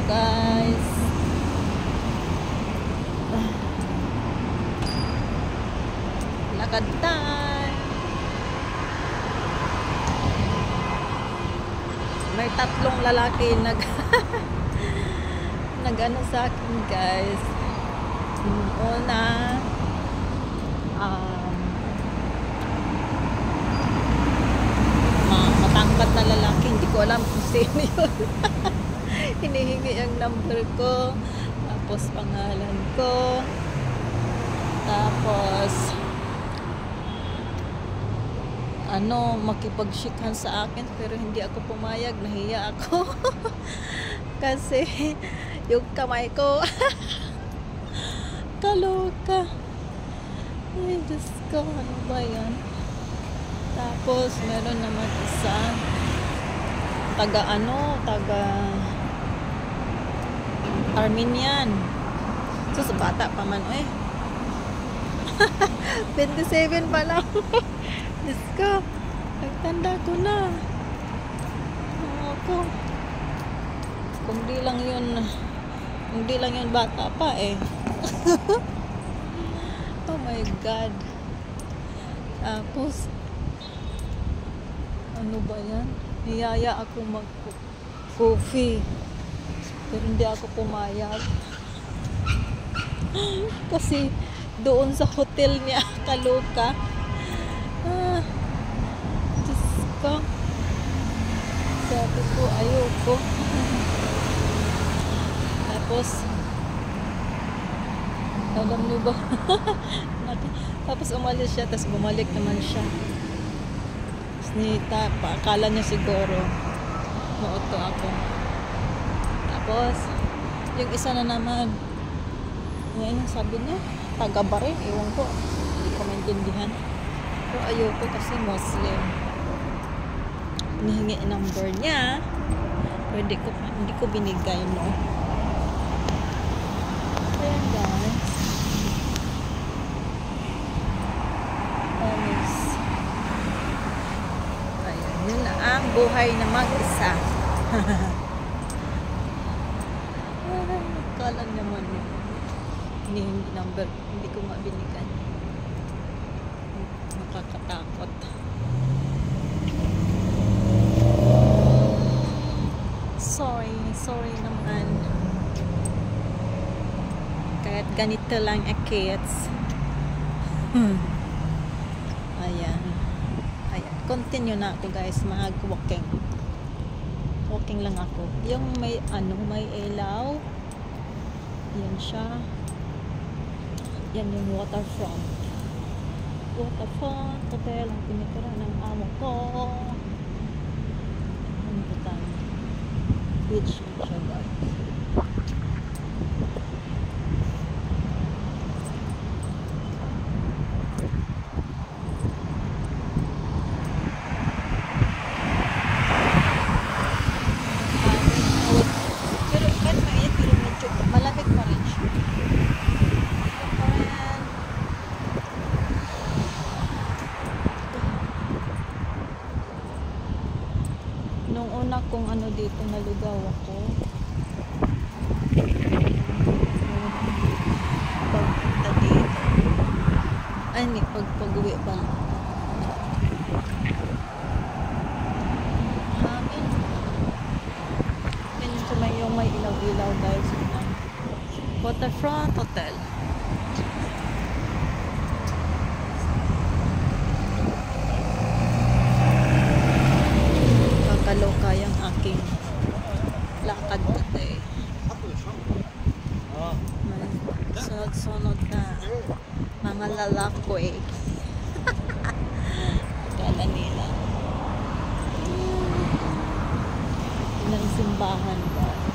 guys. Lakad time. May tatlong lalaki nag-ano sa akin guys. Yung una matangkad na lalaki, hindi ko alam kung sino yun. Hinihingi ang number ko, tapos pangalan ko, tapos makipag-shikan sa akin, pero hindi ako pumayag, nahiya ako. Kasi yung kamay ko kaloka. Ay Diyos ko, ano ba yan? Tapos meron naman isa taga Armenian. So sa bata pa man 27 pa lang. Diyos ko, nagtanda ko na. Ako. Kung di lang yun bata pa Oh my God. Tapos ano ba yan? Niyaya ako mag-coffee. Pero hindi ako pumayag. Kasi doon sa hotel niya, kaloka. Diyos ko. Sabi ko, ayoko. Tapos, alam niyo ba? Tapos umalis siya, tapos bumalik naman siya. Akala niya siguro mauto ako. Tapos yung isa na naman, ngayon sabi niya taga-Bahrain, ewan ko, hindi ko maintindihan, pero ayoko kasi Muslim. Hinihingi number niya, pero hindi ko binigay, no. Ayan guys, yun na ang buhay na mag-isa. Kala naman hindi number, hindi ko mabinigan. Nakakatakot. Sorry naman. Kahit ganito lang kids. Ayan, continue na ako guys, mag-walking lang ako. Yung may ilaw, yan siya, yan yung waterfront hotel ang tinitira ng amo ko. Ano ba tayo? Beach siya guys. Nung una kong dito naligaw ako, pagpunta dito, pag-uwi pa lang. Ito na yung may ilaw-ilaw guys. Waterfront Hotel. Kaloka yung aking lakad today. Sunod-sunod na mga lalaki. Akala nila. Ilang simbahan ba?